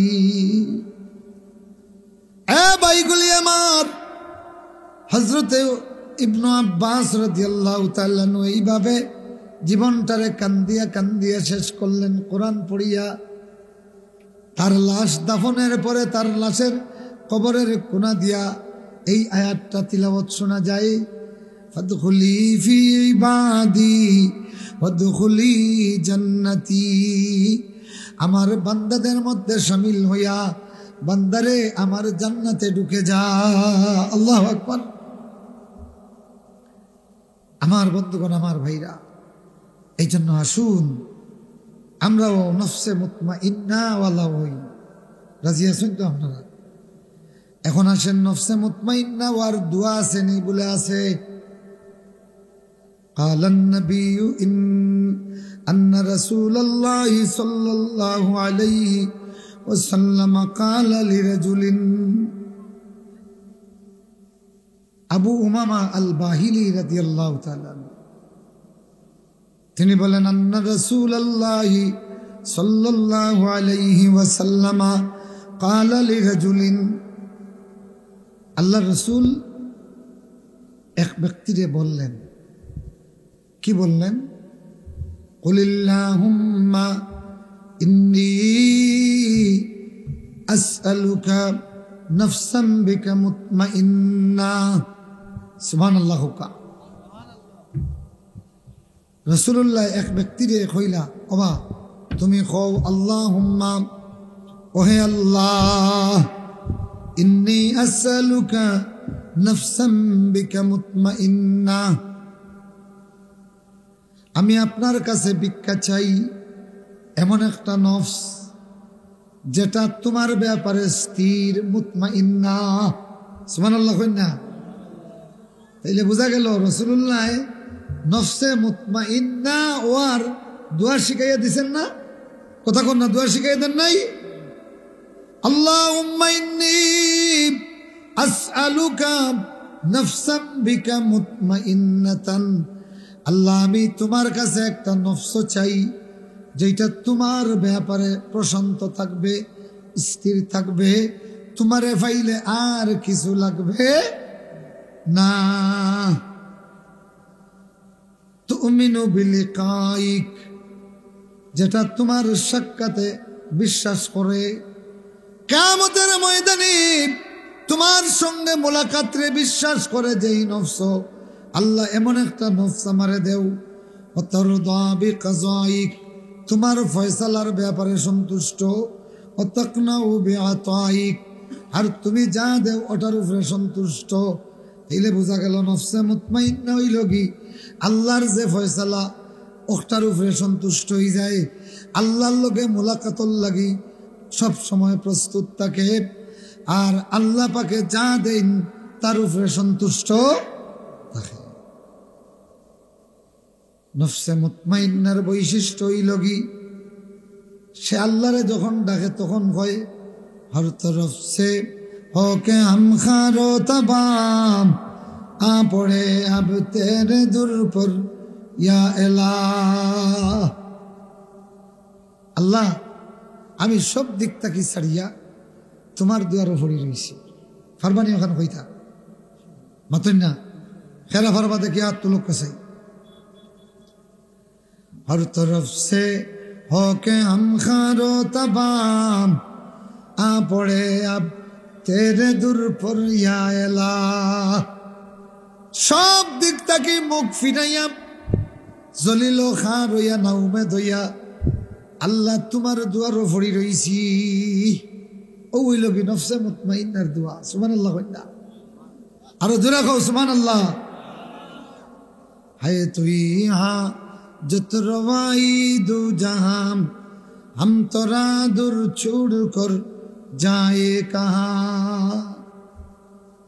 ভাইগুলি আমার, হযরতে ইবনে আব্বাস রাদিয়াল্লাহু তাআলা আনহু এইভাবে জীবনটারে কান্দিয়া কান্দিয়া শেষ করলেন কোরআন পড়িয়া। তার লাশ দাফনের পরে তার লাশের কবরের কোনা দিয়া এই আয়াতটা তিলাওয়াত শোনা যায়, ফাদখুলি ফি ইবাদি ওয়াদখুলি জান্নাতি, আমার বান্দাদের মধ্যে শামিল হইয়া বান্দারে আমার জান্নাতে ঢুকে যা। আল্লাহু আকবার। আমার বন্ধুগণ, আমার ভাইরা, এই জন্য আসুন আমরাও নফসে মুতমাইন্না ওয়ালা হই। রাজি আছেন তো আপনারা? এখন আসেন নফসে মুতমাইন্না ওয়ার দোয়া আছে নেই বলে আছে। قال النبي أن رسول الله صلى الله عليه وسلم قال لرجل, আবু উমামা আল বাহিলি রাদিয়াল্লাহু তাআলা তিনি বলেন, আন্না রাসূলুল্লাহ সাল্লাল্লাহু আলাইহি ওয়াসাল্লাম قال لرجل, আল্লাহ রাসূল এক ব্যক্তিরে বললেন, কি বললেন? কুলিল্লাহুম্মা ইন্নী আসআলুকা নাফসাম বিকা মুতমাইন্না। সুবহানাল্লাহ। রাসূলুল্লাহ এক ব্যক্তিরে কইলা, ওবা তুমি কও, আল্লাহুম্মা, ওহে আল্লাহ, ইন্নী আসআলুকা নাফসাম বিকা মুতমাইন্না, আমি আপনার কাছে ভিক্ষা চাই এমন একটা নফস যেটা তোমার ব্যাপারে স্থির, মুতমাইন্না। সুবহানাল্লাহ কইন না? তাইলে বোঝা গেল রাসূলুল্লাহ নফসে মুতমাইন্না ওয়ার দোয়া শিখাইয়া দিছেন না? কথা কোন না, দোয়া শিখাইয়া দেন নাই? আল্লাহুম্মা ইন্নী আসআলুকা নাফসাম বিকা মুতমাইন্নাতান, আল্লাহ আমি তোমার কাছে একটা নফস চাই যেটা তোমার ব্যাপারে প্রশান্ত থাকবে, স্থির থাকবে, তোমারে পাইলে আর কিছু লাগবে না। তুমিনু বিলিকাইক, যেটা তোমার সাক্ষাতে বিশ্বাস করে, কিয়ামতের ময়দানে তোমার সঙ্গে মোলাকাতে বিশ্বাস করে যেই নফস, আল্লাহ এমন একটা নফস আমারে দেও, ওয়াতারদা বিকাযাইক, তোমার ফয়সালার ব্যাপারে সন্তুষ্ট, ওয়াতাকনাউ বিআতাইক, আর তুমি যা দেও ওটার উপরে সন্তুষ্ট। তাইলে বোঝা গেল নফসে মুতমাইন্না হইল কি? আল্লাহর যে ফয়সালা ওটার উপরে সন্তুষ্ট হয়ে যায়, আল্লাহর লগে মোলাকাতর লাগি সব সময় প্রস্তুত থাকে, আর আল্লাহ পাকে যা দেন তার উপরে সন্তুষ্ট থাকে। নফসে মুতমাইন্নার বৈশিষ্ট্য হইল কি? সে আল্লাহরে যখন ডাকে তখন কয়, হর তরফ সে হোকে হাম খারো তবাম আ পড়ে আব তেরে দুর পর ইয়া এলাহ। আল্লাহ আমি সব দিক থেকে ছাড়িয়া তোমার দুয়ারও ফড়ি রয়েছি ফারবানি ওখানে কইতা মাতন না খেরা ফারবা দেখি আর তুলক কাছে हर तरफ से हो के हम खारो तबाम आ पड़े अब तेरे दूर पर या एला सब दिक ताकि मुख फिराइया जलिलो खारो या नाउमे दइया अल्लाह तुम्हारे दुआरो फड़ी रहीसी ओ ওই লোকি নফসে মুতমাইন্নার দোয়া সুবহানাল্লাহ কইনা আর জোরে কও সুবহানাল্লাহ है তুই यहाँ जतरवाई दो जहां हम तोरा दूर छोड़ कर जाए कहाँ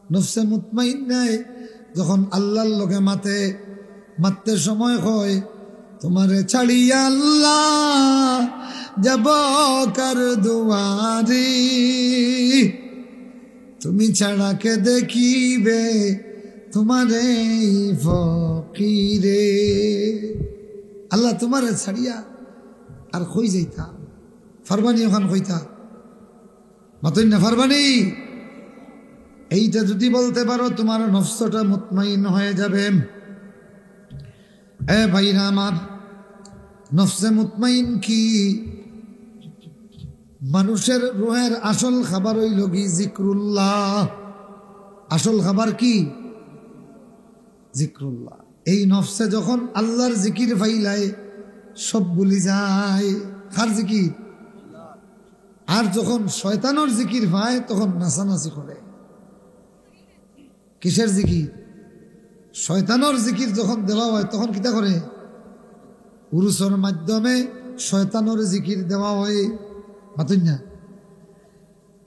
नफ्से मुतमाइन्ना যখন আল্লাহর লগে মাতে সময় হয় তোমারে ছাড়িয়া আল্লাহ যাব কার দুয়ারে তুমি ছাড়া কে দেখিবে তোমারে ফকিরে আল্লাহ তোমারে ছাড়িয়া আর কই যাইতা ফারবানি ওখান কইতা মাতই না ফারবানি এইটা যদি বলতে পারো তোমার নফসটা মুতমাইন হয়ে যাবে এ ভাইরা আমার নফসে মুতমাইন কি মানুষের রুহের আসল খাবার হইল কি জিক্রুল্লাহ আসল খাবার কি জিক্রুল্লাহ এই নফসে যখন আল্লাহর জিকির ফাইলায় সব ভুলি যায় কার জিকির আর যখন শয়তানের জিকির পায় তখন নাচানাচি করে কিসের জিকির শয়তানের জিকির যখন দেওয়া হয় তখন কিতা করে উরুসের মাধ্যমে শয়তানের জিকির দেওয়া হয় মাতুন না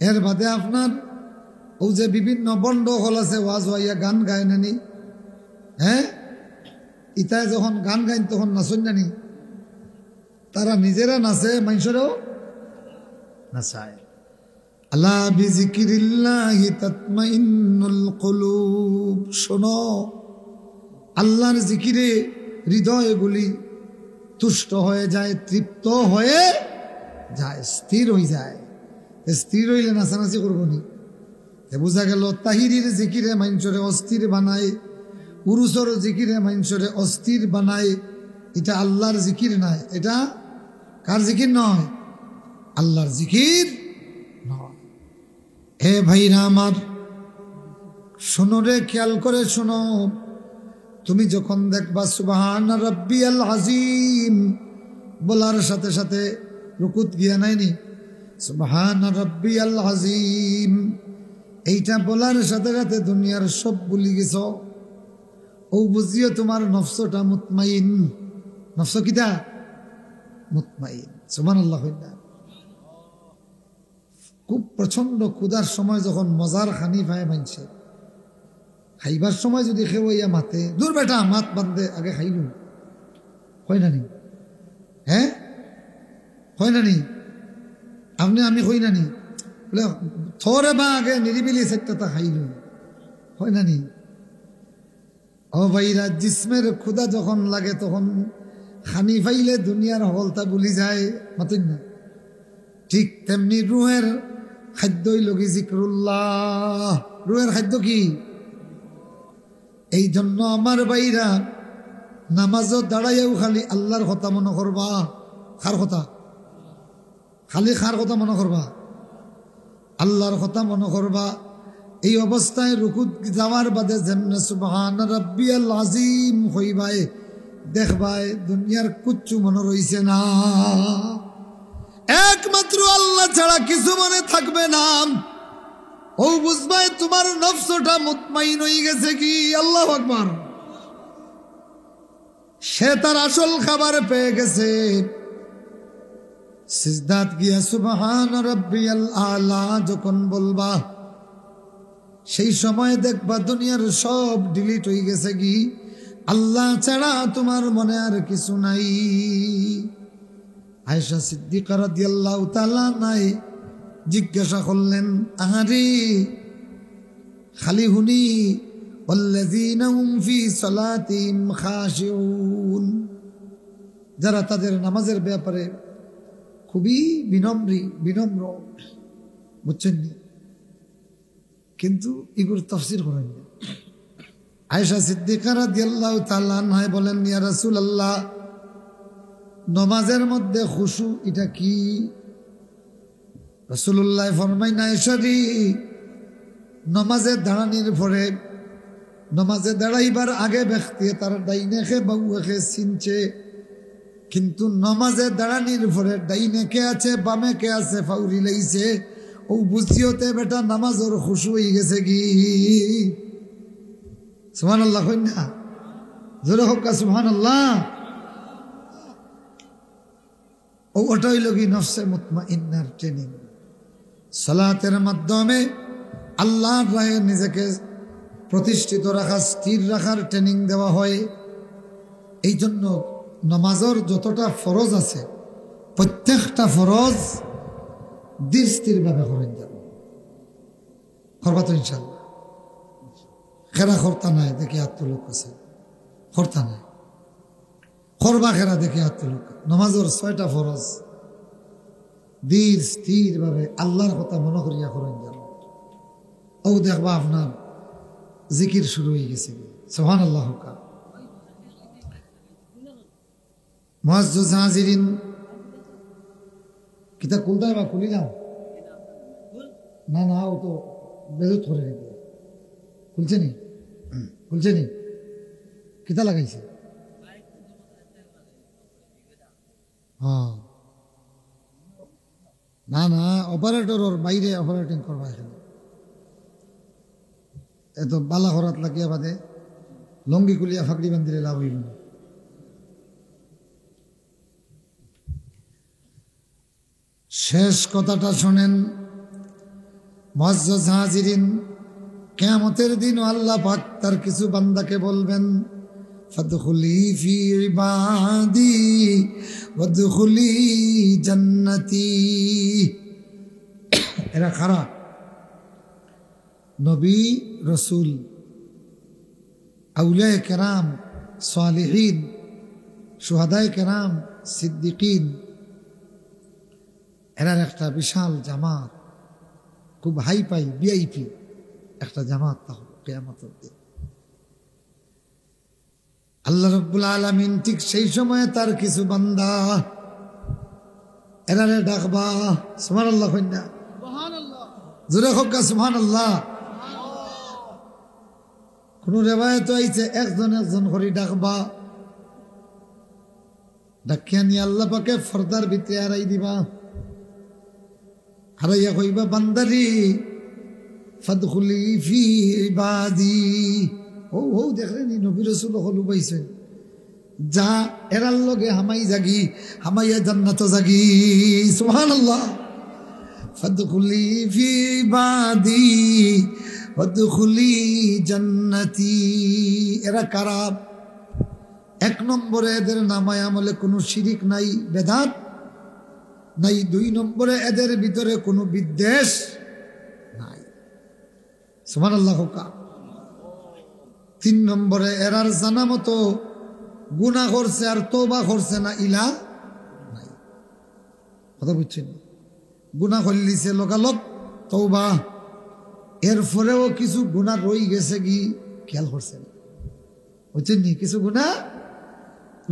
এর বাদে আপনার ও যে বিভিন্ন বন্ড হল আছে ওয়াজ হইয়া গান গায় নানি হ্যাঁ ইতায় যখন গান গাইন তখন নাচুন জানি তারা নিজেরা নাচে মানুষেরও নাচায় আল্লাহ বিজিকিরিল্লাহি তাতমাইন্নুল কুলুব শোনো আল্লাহর জিকিরে হৃদয়গুলি তুষ্ট হয়ে যায় তৃপ্ত হয়ে যায় স্থির হয়ে যায় স্থির হইলে নাচানাচি করবো নি বোঝা গেল তাহিরির জিকিরে মানুষরে অস্থির বানায় উরুসর জিকিরে মানুষরে অস্থির বানায় এটা আল্লাহর জিকির নয় এটা কার জিকির নয় আল্লাহর জিকির নয় হে ভাইরা আমার শোনো রে খেয়াল করে শোনো তুমি যখন দেখবা সুবহান রাব্বিয়াল আযীম বলার সাথে সাথে রুকুত গিয়া নাইনি সুবহান রাব্বিয়াল আযীম এইটা বলার সাথে সাথে দুনিয়ার সব ভুলি গেছ ও বুঝিও তোমার নফসটা মুতমাইন নফস কিটা মুতমাইন সুবহানাল্লাহ খুব প্রচন্ড ক্ষুধার সময় যখন মজার খানি পায় মানছে খাইবার সময় যদি খেয়ে ইয়া মাতে দূর বেটা মাত বান্ধে আগে খাইলু হয় না নি হ্যাঁ হয় না নি আপনি আমি হই না নি বলে থরে বা আগে নিরিবিলি সেটা খাইলু হয় না নি ও ভাইরা জিসমের ক্ষুধা যখন লাগে তখন খানি পাইলে দুনিয়ার হলতা ভুলি যায় মাতুন না ঠিক তেমনি রুহের খাদ্যই লগি জিক্রুল্লাহ রুহের খাদ্য কি এই জন্য আমার ভাইরা নামাজও দাঁড়াইয়াও খালি আল্লাহর কথা মনে করবা কার কথা খালি কার কথা মনে করবা আল্লাহর কথা মনে করবা এই অবস্থায় রুকুত যাওয়ার বাদে যেমনে সুবহান রাব্বিয়াল আযীম হইবাই দেখবাই দুনিয়ার কিচ্ছু মনে রইছে না একমাত্র আল্লাহ ছাড়া কিছু মনে থাকবে না ও বুঝবাই তোমার নফসটা মুতমাইন হয়ে গেছে কি আল্লাহু আকবার সে তার আসল খাবার পেয়ে গেছে সিজদাত গিয়া সুবহান রাব্বিয়াল আলা যখন বলবা সেই সময় দেখবা দুনিয়ার সব ডিলিট হয়ে গেছে কি আল্লাহ ছাড়া তোমার মনে আর কিছু নাই আয়েশা সিদ্দিকা রাদিয়াল্লাহু তাআলা নাই জিজ্ঞাসা করলেন আহারে খালি হুনি ওয়াল্লাযীনা হুম ফি সালাতিহিম খাশিউন যারা তাদের নামাজের ব্যাপারে খুবই বিনম্র বুঝছেন কিন্তু এগুলোর তাফসীর করেন না। আয়েশা সিদ্দিকা রাদিয়াল্লাহু তাআলা আনহা বলেন, ইয়া রাসূলুল্লাহ, নামাজের মধ্যে খুশু এটা কি? রাসূলুল্লাহ ফরমাইন, আয়েশা রে, নামাজে দাঁড়ানির পরে, নামাজে দাঁড়াইবার আগে ব্যক্তি তার ডাইনে খে বামে খে চিনছে, কিন্তু নামাজে দাঁড়ানির পরে ডাইনে কে আছে বামে কে আছে ফাউরি লাইছে, ও বুঝিওতে বেটা নামাজের খুশু হয়ে গেছে কি? সুবহানাল্লাহ কই না? জোরে হোক সুবহানাল্লাহ। ওটা হইল কি নফসে মুতমাইন্নার ট্রেনিং। সালাতের মাধ্যমে আল্লাহর রাহে নিজেকে প্রতিষ্ঠিত রাখা, স্থির রাখার ট্রেনিং দেওয়া হয়। এই জন্য নামাজের যতটা ফরজ আছে প্রত্যেকটা ফরজ ধীর স্থিরভাবে করেন যাবে, করবা তো ইনশাল্লাহ। খেরা খরতা নাই দেখি আত্মলোক আছে, খরতা নাই করবা খেরা দেখি আত্মলোক। নামাজের 6টা ফরজ ধীর স্থির ভাবে আল্লাহর কথা মনে করিয়া করেন যাবে। ও দেখবা আপনার জিকির শুরু হয়ে গেছে। সুবহানাল্লাহ। মুআজ্জাজ হাজিরিন, কিতাব খুলতে বা খুলি যাও না? না, ও তো বেজত করে রেখে খুলছে নি, খুলছে নি, কিতা লাগাইছে? হ্যাঁ, না না, অপারেটর ওর বাইরে অপারেটিং করবা এখানে। এত বালা খরাত লাগিয়া বাদে লঙ্গি কুলিয়া ফাঁকড়ি বান্ধিলে লাভ হইব না। শেষ কথাটা শোনেন মুআজ্জাজ হাজিরিন, কিয়ামতের দিন আল্লাহ পাক তার কিছু বান্দাকে বলবেন, ফাদখুলি ফি ইবাদি ওয়াদখুলি জান্নাতি। এরা কারা? নবী, রসুল, আউলিয়ায়ে কেরাম, সালিহিন, শুহাদায়ে কেরাম, সিদ্দিকিন, এরার একটা বিশাল জামাত, খুব হাই পাই ভিআইপি একটা জামাত। তাহলে কিয়ামতের দিন আল্লাহ রাব্বুল আলামিন ঠিক সেই সময়ে তার কিছু বান্দা এরারে ডাকবা। সুবহানাল্লাহ কইনা? সুবহানাল্লাহ। জোরে হোক সুবহানাল্লাহ। কোন রেওয়ায়েত আইছে একজন একজন করে ডাকবা, ডাকিয়া নিয়ে আল্লাহ পাকে ফর্দার ভিতরে হারাই দিবা। হারাইয়া কইবা, বান্দারি ফাদখুলি ফি ইবাদি। ও ও দেখলেন নবী রাসূল হলু পাইছেন, যা এরার লগে হামাই জাগি, হামাইয়া জান্নাত জাগি। সুবহানাল্লাহ। ফাদখুলি ফি ইবাদি ওয়াদখুলি জান্নাতি। এরা কারা? 1 নম্বরে এদের নামায় আমলে কোনো শিরিক নাই, বেদাত নাই। 2 নম্বরে এদের ভিতরে কোনো বিদ্বেষ নাই। সুবহানাল্লাহ। 3 নম্বরে এরার জানা মতো গুনাহ করছে আর তওবা করছে না, ইলা নাই। কথা বুঝছেন? গুনাহ করলিছে লোকালোক তওবা, এরপরেও কিছু গুনাহ রয়ে গেছে কি খেয়াল করছেন? বুঝছেন নি? কিছু গুনাহ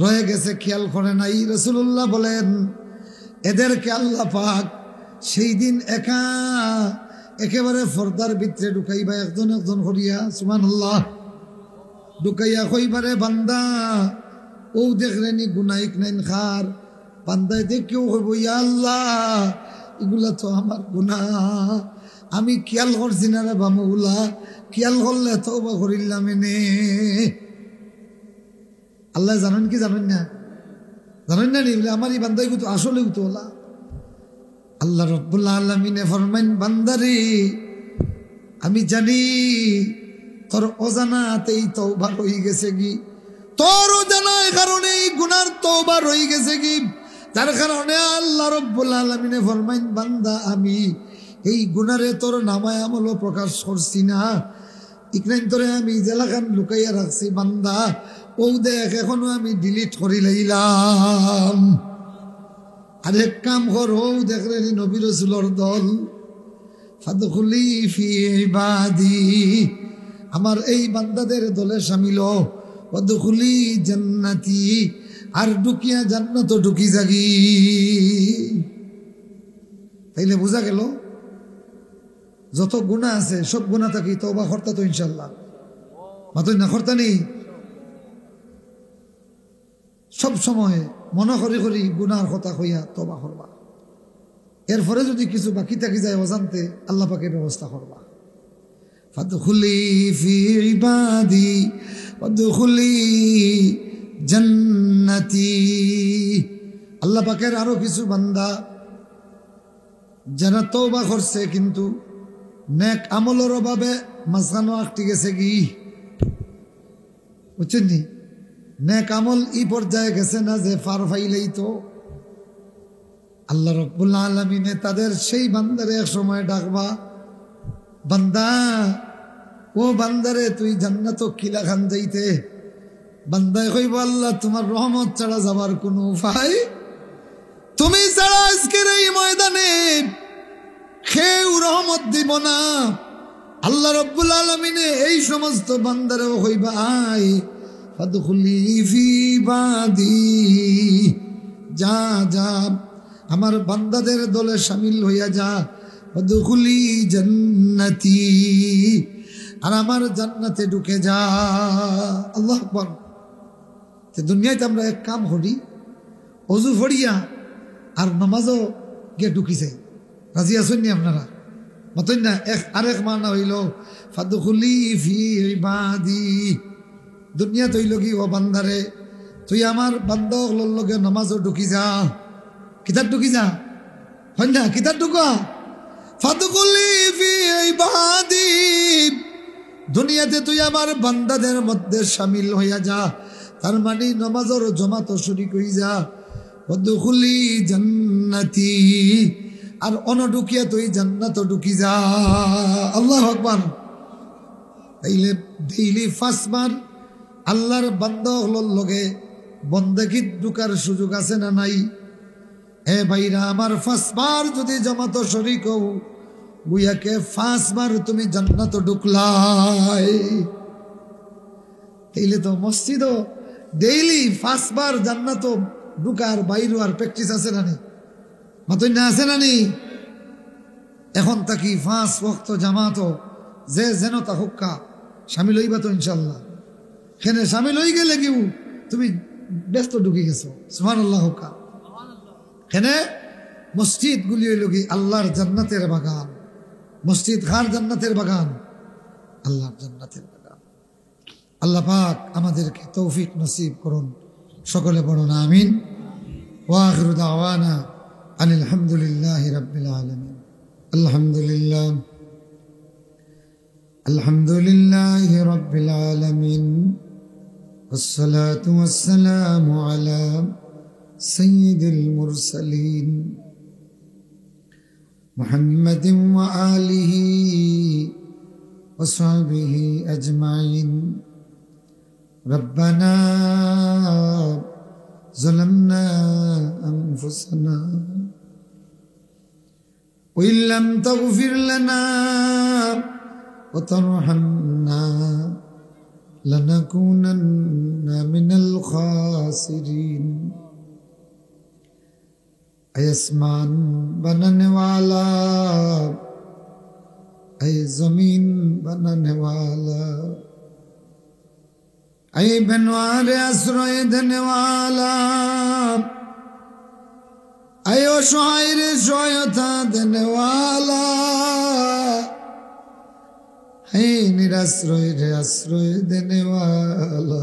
রয়ে গেছে খেয়াল করে নাই। রাসূলুল্লাহ বলেন, এদেরকে আল্লাহ পাক সেই দিন একেবারে ফর্দার ভিতরে ঢুকাইবা, একজন একজন করিয়া। সুবহানাল্লাহ। ঢুকাইয়া কইবারে, বান্দা ও দেখলেনি গুনাহিক নাইন খার। বান্দায় দেখেও কইব, ইয়া আল্লাহ, এগুলা তো আমার গুনাহ, আমি খেয়াল করছি না রে বামুলা, খেয়াল করলে তওবা করিলাম এনে। আল্লাহ জানেন কি জানেন না? জানেন না নি? আমার এই বান্দাই তো আসলে তো আল্লাহ রাব্বুল আলামিনে ফরমাইন, বান্দারে আমি জানি তোর অজানাতেই তওবা রয়ে গেছে কি, তোর অজানার কারণে এই গুনার তওবা রয়ে গেছে কি, যার কারণে আল্লাহ রাব্বুল আলামিনে ফরমাইন, বান্দা আমি এই গুনারে তোর নামায় আমল প্রকাশ করছি না, ইকরাইন তোরে আমি জেলাখান লুকাইয়া রাখছি। বান্দা ও দেখ, এখনো আমি ডিলিট করি লাইলাম। আরেক কাম কর, ও দেখলেন নবী রাসূলের দল ফাদখুলি ফি ইবাদি, আমার এই বান্দাদের দলে শামিল হও। ওয়াদখুলি জান্নাতি, আর ঢুকিয়া জান্নাত ঢুকি যাগি। তাইলে বোঝা গেল যত গুনাহ আছে সব গুনাহ থাকি তওবা করতা তো ইনশাআল্লাহ। মাতই না করতা নেই, সব সময় মনে করি করি গুনার কথা কইয়া তওবা করবা। এরপরে যদি কিছু বাকি থাকি যায় অজান্তে আল্লাহ পাকে ব্যবস্থা করবা। ফাদখুলি ফি ইবাদি ওয়াদখুলি জান্নাতি। আল্লাহ পাকের আরো কিছু বান্দা যারা তওবা করছে কিন্তু নেক আমলের অভাবে মাঝখানে আটকে গেছে কি, বুঝছেন নি? নেক আমল ই পর্যায়ে গেছে না যে ফার ফাইলেই তো আল্লাহ রাব্বুল আলামিনে তাদের সেই বান্দারে এক সময় ডাকবা, বান্দা ও বান্দারে তুই জান্নাত কিলা খান যাইতে। বান্দায় কইব আল্লাহ তোমার রহমত ছাড়া যাবার কোনো উপায়, তুমি ছাড়া আজকের এই ময়দানে কেউ রহমত দিব না। আল্লাহ রাব্বুল আলামিনে এই সমস্ত বান্দারেও কইবা আয় ফাদখুলি ফি ইবাদি, যা যা আমার বান্দাদের দলে শামিল হইয়া যা। ফাদখুলি জান্নাতি, আর আমার জান্নাতে ঢুকে যা। আল্লাহু আকবার। তো দুনিয়াতে আমরা এক কাম করি, অজু ফড়িয়া আর নামাজও গিয়ে ঢুকি যাই। রাজি আছেন নি আপনারা? মতন না আরেক মানা হইল ফাদখুলি ফি ইবাদি। দুনিয়া তৈল কি ও বান্দারে তুই আমার বান্দা লগে নামাজও ঢুকি যা। কিতাব ঢুকি যা, হয় না? কিতাব ঢুকা ফাদখুলি ফি ইবাদি, দুনিয়াতে তুই আমার বান্দাদের মধ্যে শামিল হইয়া যা। তার মানে নামাজের জমাত শরীক হই যা। ফাদখুলি জান্নাতি, আর অনঢুকিয়া তুই জান্নাত ঢুকি যা। আল্লাহু আকবার। তাইলে ডেইলি 5 বার আল্লাহর বান্দা হলোর লগে বন্দেগীত ঢুকার সুযোগ আছে না নাই? এ ভাইরা আমার 5 বার যদি জামাত শরীক হও বুয়াকে 5 বার তুমি জান্নাত ঢুকলাই। তাইলে তো মসজিদও ডেইলি 5 বার জান্নাত ঢুকার বাইরে আর প্র্যাকটিস আছে না নি? মাতই না আছে না নি? এখন তাকি 5 ওয়াক্ত জামাত যে যেন তা হুক্কা শামিল হইবা তো ইনশাল্লাহ। এখানে শামিল হয়ে গেলে কেউ তুমি ব্যস্ত ঢুকে গেছো। সুবহানাল্লাহ হুক্কা। এখানে মসজিদ গুলি হইল কি আল্লাহর জান্নাতের বাগান। মসজিদ কার জান্নাতের বাগান? আল্লাহর জান্নাতের বাগান। আল্লাহ পাক আমাদেরকে তৌফিক নসিব করুন, সকলে পড়ুন আমিন। ওয়া আখিরু দাওয়ানা আনিল হামদুলিল্লাহি রাব্বিল আলামিন। আলহামদুলিল্লাহ, আলহামদুলিল্লাহি রাব্বিল আলামিন। والصلاة والسلام على سيد المرسلين محمد وآله وصحبه أجمعين. ربنا ظلمنا أنفسنا وإن لم تغفر لنا وترحمنا لنكونن من الخاسرين. आसमान बनाने वाला, ऐ जमीन बनाने वाला, ऐ बनवारे आश्रय देने वाला, ऐ असहाय सहायता देने वाला, ऐ निराश्रय रे आश्रय देने वाला,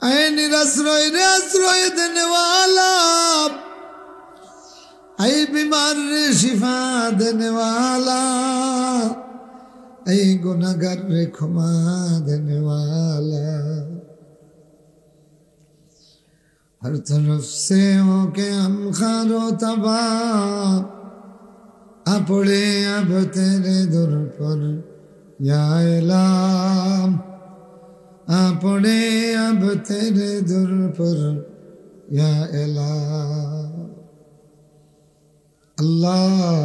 ऐ निराश्रय रे आश्रय देने वाला, ऐ बीमार रे शिफा देने वाला, ऐ गुनाहगार रे क्षमा देने वाला. हर तरफ से होके हम खारो तबाह आ पड़े अब तेरे दर पर या इलाम, आ पड़े अब तेरे दर पर या इलाह. আল্লাহ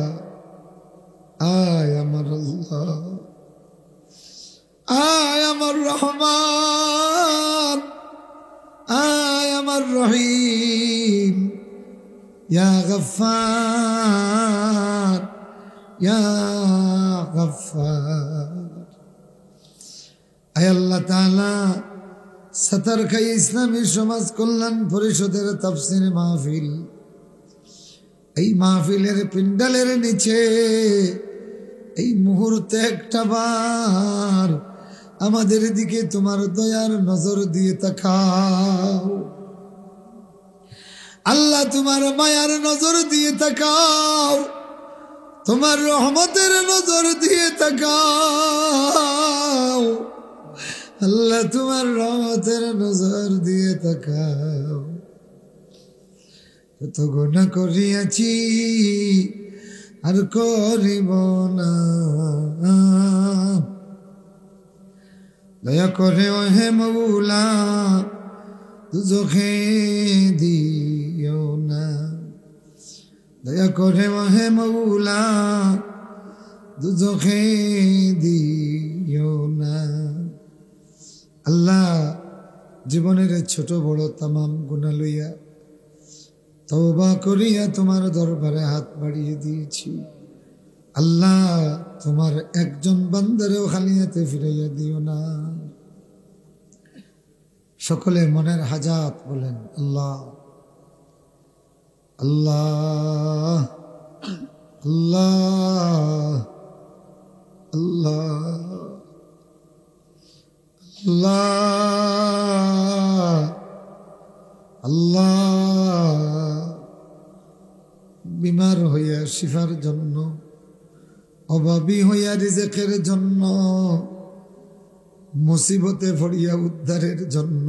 আয় আমার আল্লাহ, আয় আমার রহমান, আয় আমার রহিম, ইয়া গফফার ইয়া গফফার। আয় আল্লাহ তাআলা, সাতারখাই ইসলামী সমাজ কল্যাণ পরিষদের তাফসীর মাহফিল, এই মাহফিলের পিন্ডালের নিচে এই মুহূর্তে একটা বার আমাদের দিকে তোমার দয়ার নজর দিয়ে তাকাও আল্লাহ, তোমার মায়ার নজর দিয়ে তাকাও, তোমার রহমতের নজর দিয়ে তাকাও আল্লাহ, তোমার রহমতের নজর দিয়ে তাকাও। কত গুনাহ করিয়াছি আর করিব না, দয়া করে ওহে মওলা দুজখে দিও না, দয়া করে ওহে মওলা দুজখে দিও না। আল্লাহ, জীবনের ছোট বড় তামাম গুনাহ লইয়া তওবা করিয়া তোমার দরবারে হাত বাড়িয়ে দিয়েছি আল্লাহ, তোমার একজন বান্দারেও খালি হাতে ফিরাইয়া দিও না। সকলে মনের হাজাত বলেন আল্লাহ আল্লাহ আল্লাহ আল্লাহ আল্লাহ আল্লাহ। বিমার হইয়া শিফার জন্য, অভাবী হইয়া রিজেকের জন্য, মুসিবতে পড়িয়া উদ্ধারের জন্য,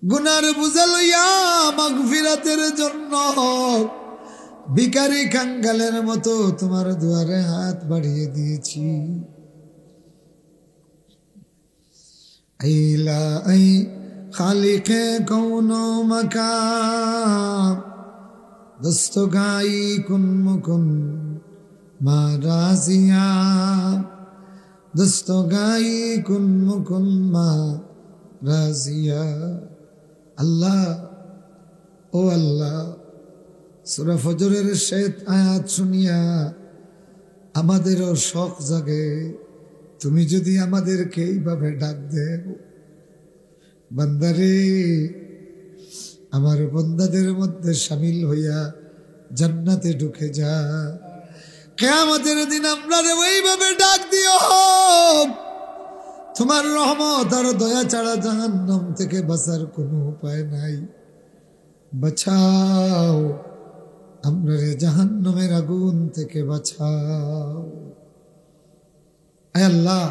গুনার বোঝা লইয়া মাগফিরাতের জন্য ভিখারি কাঙ্গালের মতো তোমার দুয়ারে হাত বাড়িয়ে দিয়েছি। আইলা আই খালিকে কৌনো মাকাম, দস্তগাই কুন মুকুন মারাজিয়া, দস্তগাই কুন মুকুন মারাজিয়া। আল্লাহ, ও আল্লাহ, সূরা ফজরের শেষ আয়াত শুনিয়া আমাদেরও শখ জাগে, তুমি যদি আমাদেরকে এইভাবে ডাক দেও, বান্দারে আমার বন্দাদের মধ্যে শামিল হইয়া জান্নাতে ঢুকে যা। কিয়ামতের দিন আমরা ওইভাবে ডাক দিও, তোমার রহমত আর দয়া ছাড়া জাহান্নাম থেকে বাঁচার কোনো উপায় নাই। বাঁচাও আমরা রে জাহান্নামের আগুন থেকে বাঁচাও। আয় আল্লাহ,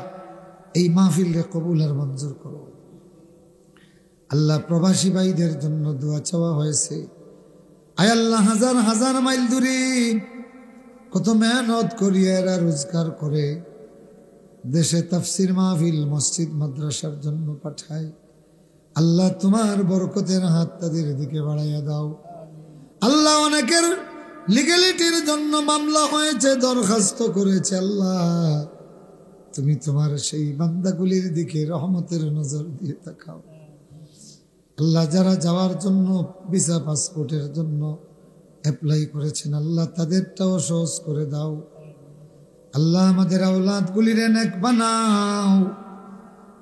এই মাহফিল রে কবুল আর মঞ্জুর করো আল্লাহ। প্রবাসী ভাইদের জন্য দোয়া চাওয়া হয়েছে। আয় আল্লাহ, হাজার হাজার মাইল দূরে কত মেহনত করিয়া এরা রোজগার করে দেশে তাফসির মাহফিল মসজিদ মাদ্রাসার জন্য পাঠায়। আল্লাহ, তোমার বরকতের হাত তাদের দিকে বাড়াইয়া দাও আল্লাহ। অনেকের লিগ্যালিটির জন্য মামলা হয়েছে, দরখাস্ত করেছে আল্লাহ, তুমি তোমার সেই বান্দাগুলির দিকে রহমতের নজর দিয়ে তাকাও আল্লাহ। যারা যাওয়ার জন্য ভিসা পাসপোর্টের জন্য অ্যাপ্লাই করেছেন আল্লাহ, তাদেরটাও সহজ করে দাও আল্লাহ। আমাদের আওলাদ গুলির নেক বানাও,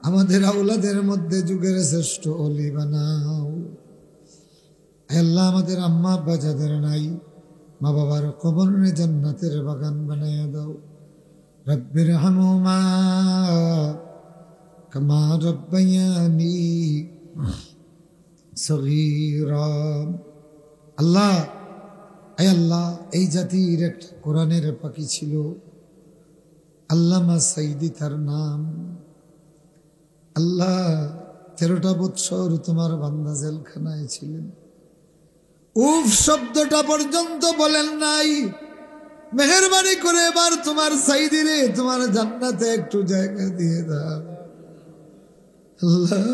আমাদের আওলাদের মধ্যে যুগের শ্রেষ্ঠ ওলি বানাও আল্লাহ। আমাদের আম্মা আব্বা যাদের নাই, মা বাবার কবরে জান্নাতের বাগান বানাইয়া দাও। রব্বির হামহুমা কামা রব্বায়ানি সগীরা। আল্লাহ, আয় আল্লাহ, এই জাতির একটা কোরআনের পাখি ছিল, আল্লামা সাইদি তার নাম। আল্লাহ, 13টা বৎসর তোমার বান্দা জেলখানায় ছিলেন, উফ শব্দটা পর্যন্ত বলেন নাই। মেহেরবানি করে এবার তোমার সাইদি রে তোমার জান্নাতে একটু জায়গা দিয়ে দাও আল্লাহ।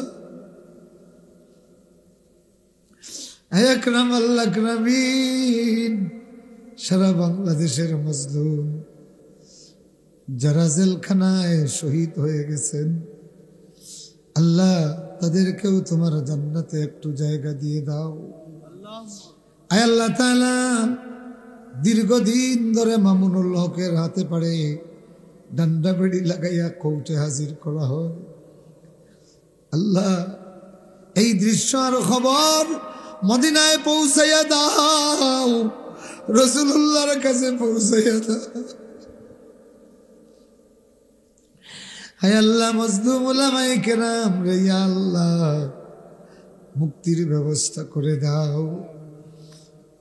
হায় আকরাম আল আকরামিন, সারা বাংলাদেশের মজলুম যারা জেলখানায় শহীদ হয়ে গেছেন, আল্লাহ তাদেরকেও তোমার জান্নাতে একটু জায়গা দিয়ে দাও। আয় আল্লাহ তাআলা, দীর্ঘদিন ধরে মামুনুল হকের হাতে পারে ডান্ডা বেড়ি লাগাইয়া কোর্টে হাজির করা হয়। আল্লাহ, এই দৃশ্য আর খবর মদিনায় পৌঁছাইয়া দাও, রাসূলুল্লাহর কাছে পৌঁছাইয়া দাও। হায় আল্লাহ, মজলুম উলামায়ে কেরাম রে ইয়া আল্লাহ মুক্তির ব্যবস্থা করে দাও।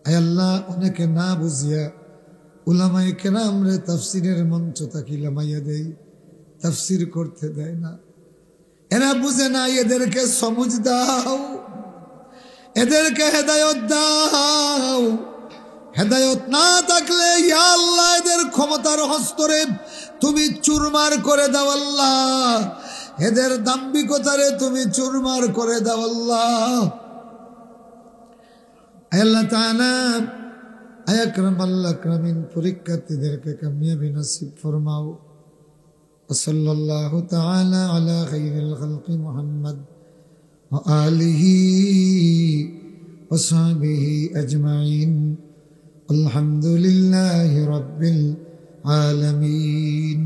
হায় আল্লাহ, অনেকে না বুঝিয়া উলামায়ে কেরাম রে তাফসিরের মঞ্চ তাকি লামাইয়া দেয়, তাফসির করতে দেয় না। এরা বুঝে না, এদেরকে সমুজ দাও, এদেরকে হেদায়ত দাও। হেদায়ত না থাকলে ইয়া আল্লাহ এদের ক্ষমতার হস্তরে তুমি চুরমার করে দাও আল্লাহ, এদের দাম্ভিকতারে তুমি চুরমার করে দাও আল্লাহ। আল্লাহ তাআলা আয় আকরাম আল আকরামিন, পরীক্ষার্থীদেরকে কামিয়াবি নসিব ফরমাও। সাল্লাল্লাহু তাআলা আলা খাইরিল খালকি মুহাম্মদ ওয়া আলিহি ওয়া সাহবিহি আজমাইন। আলহামদুলিল্লাহি রাব্বিল আলামিন।